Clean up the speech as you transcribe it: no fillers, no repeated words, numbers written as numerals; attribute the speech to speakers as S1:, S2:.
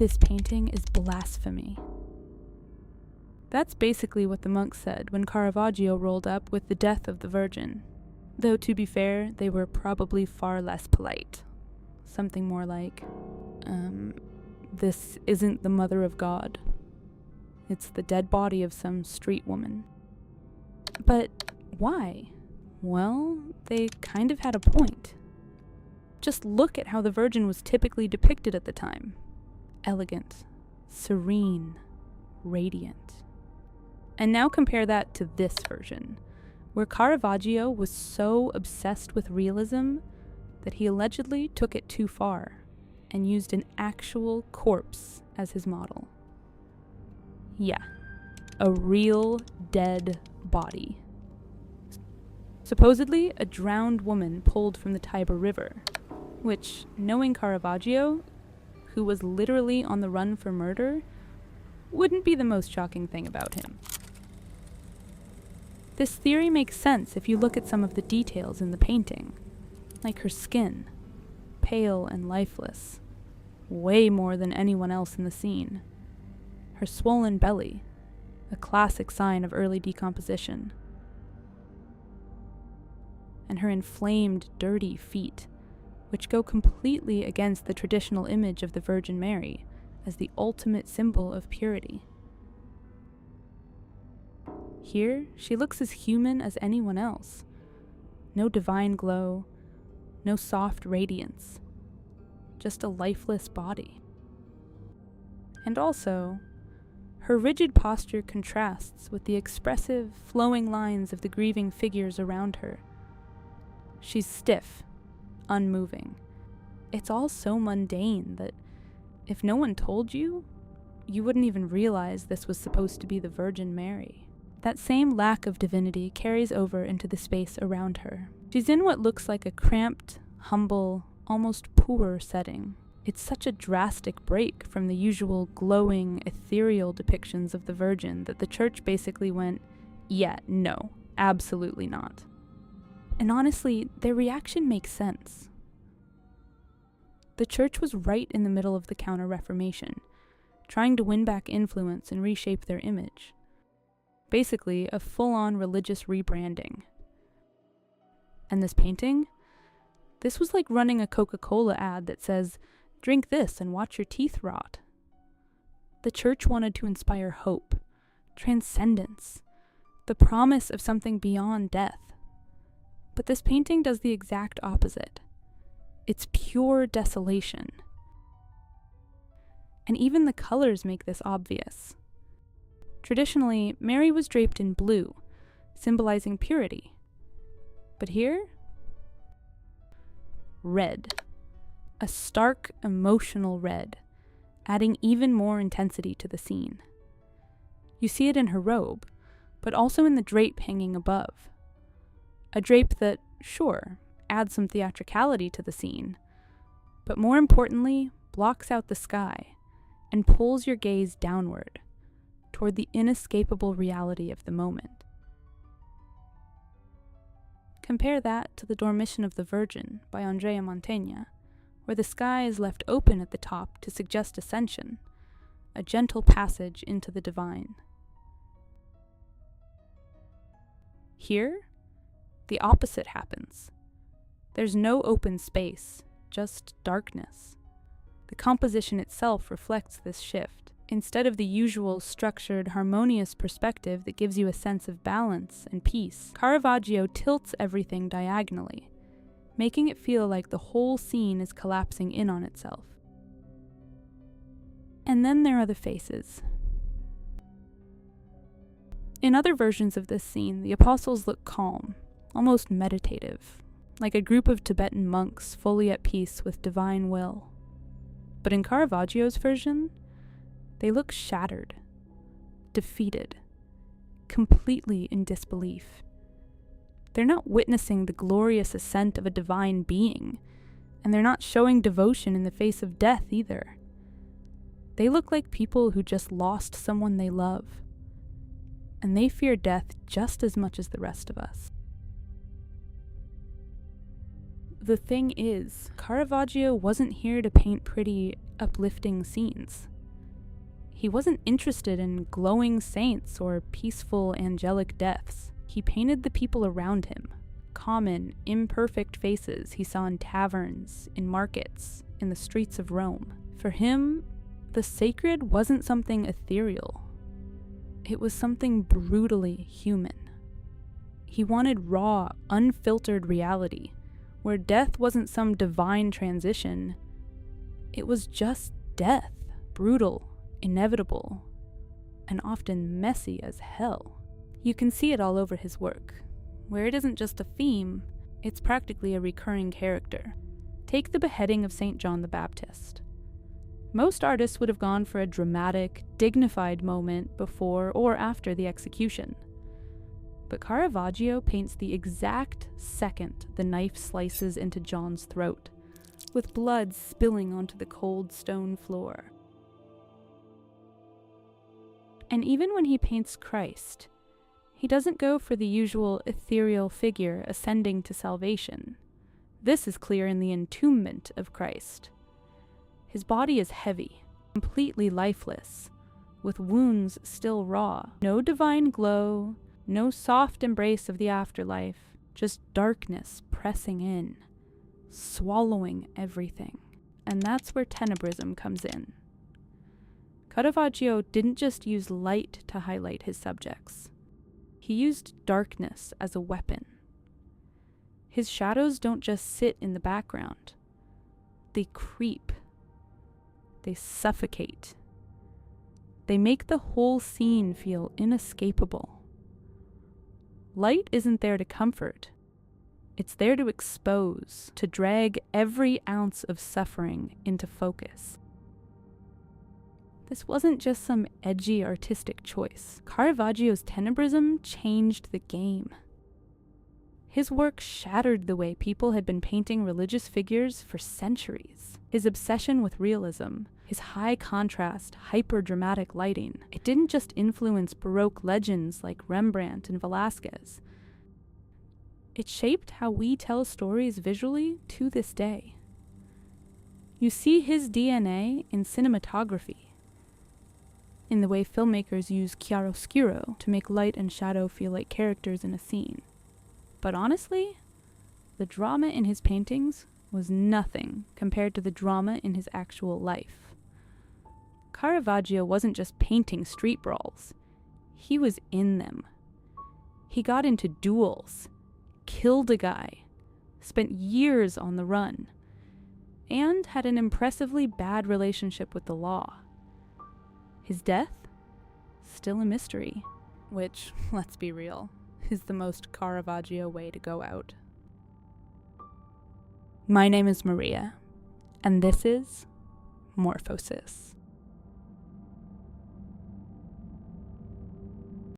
S1: This painting is blasphemy. That's basically what the monks said when Caravaggio rolled up with the Death of the Virgin. Though, to be fair, they were probably far less polite. Something more like, this isn't the Mother of God. It's the dead body of some street woman. But why? Well, they kind of had a point. Just look at how the Virgin was typically depicted at the time. Elegant, serene, radiant. And now compare that to this version, where Caravaggio was so obsessed with realism that he allegedly took it too far and used an actual corpse as his model. Yeah, a real dead body. Supposedly a drowned woman pulled from the Tiber River, which, knowing Caravaggio, who was literally on the run for murder, wouldn't be the most shocking thing about him. This theory makes sense if you look at some of the details in the painting, like her skin, pale and lifeless, way more than anyone else in the scene. Her swollen belly, a classic sign of early decomposition. And her inflamed, dirty feet, which go completely against the traditional image of the Virgin Mary as the ultimate symbol of purity. Here, she looks as human as anyone else. No divine glow, no soft radiance, just a lifeless body. And also, her rigid posture contrasts with the expressive, flowing lines of the grieving figures around her. She's stiff, unmoving. It's all so mundane that if no one told you, you wouldn't even realize this was supposed to be the Virgin Mary. That same lack of divinity carries over into the space around her. She's in what looks like a cramped, humble, almost poor setting. It's such a drastic break from the usual glowing, ethereal depictions of the Virgin that the church basically went, yeah, no, absolutely not. And honestly, their reaction makes sense. The church was right in the middle of the Counter-Reformation, trying to win back influence and reshape their image. Basically, a full-on religious rebranding. And this painting? This was like running a Coca-Cola ad that says, drink this and watch your teeth rot. The church wanted to inspire hope, transcendence, the promise of something beyond death. But this painting does the exact opposite. It's pure desolation. And even the colors make this obvious. Traditionally, Mary was draped in blue, symbolizing purity. But here, red. A stark, emotional red, adding even more intensity to the scene. You see it in her robe, but also in the drape hanging above. A drape that, sure, adds some theatricality to the scene, but more importantly, blocks out the sky and pulls your gaze downward, toward the inescapable reality of the moment. Compare that to the Dormition of the Virgin by Andrea Mantegna, where the sky is left open at the top to suggest ascension, a gentle passage into the divine. Here, the opposite happens. There's no open space, just darkness. The composition itself reflects this shift. Instead of the usual structured, harmonious perspective that gives you a sense of balance and peace, Caravaggio tilts everything diagonally, making it feel like the whole scene is collapsing in on itself. And then there are the faces. In other versions of this scene, the apostles look calm, almost meditative, like a group of Tibetan monks fully at peace with divine will. But in Caravaggio's version, they look shattered, defeated, completely in disbelief. They're not witnessing the glorious ascent of a divine being, and they're not showing devotion in the face of death either. They look like people who just lost someone they love, and they fear death just as much as the rest of us. The thing is, Caravaggio wasn't here to paint pretty, uplifting scenes. He wasn't interested in glowing saints or peaceful angelic deaths. He painted the people around him, common, imperfect faces he saw in taverns, in markets, in the streets of Rome. For him, the sacred wasn't something ethereal. It was something brutally human. He wanted raw, unfiltered reality, where death wasn't some divine transition. It was just death, brutal, inevitable, and often messy as hell. You can see it all over his work, where it isn't just a theme, it's practically a recurring character. Take the beheading of St. John the Baptist. Most artists would have gone for a dramatic, dignified moment before or after the execution. But Caravaggio paints the exact second the knife slices into John's throat, with blood spilling onto the cold stone floor. And even when he paints Christ, he doesn't go for the usual ethereal figure ascending to salvation. This is clear in the entombment of Christ. His body is heavy, completely lifeless, with wounds still raw. No divine glow, no soft embrace of the afterlife, just darkness pressing in, swallowing everything. And that's where tenebrism comes in. Caravaggio didn't just use light to highlight his subjects. He used darkness as a weapon. His shadows don't just sit in the background. They creep. They suffocate. They make the whole scene feel inescapable. Light isn't there to comfort. It's there to expose, to drag every ounce of suffering into focus. This wasn't just some edgy artistic choice. Caravaggio's tenebrism changed the game. His work shattered the way people had been painting religious figures for centuries. His obsession with realism, his high contrast, hyper-dramatic lighting, it didn't just influence Baroque legends like Rembrandt and Velázquez. It shaped how we tell stories visually to this day. You see his DNA in cinematography, in the way filmmakers use chiaroscuro to make light and shadow feel like characters in a scene. But honestly, the drama in his paintings was nothing compared to the drama in his actual life. Caravaggio wasn't just painting street brawls. He was in them. He got into duels, killed a guy, spent years on the run, and had an impressively bad relationship with the law. His death? Still a mystery, which, let's be real, is the most Caravaggio way to go out. My name is Maria, and this is Morphosis.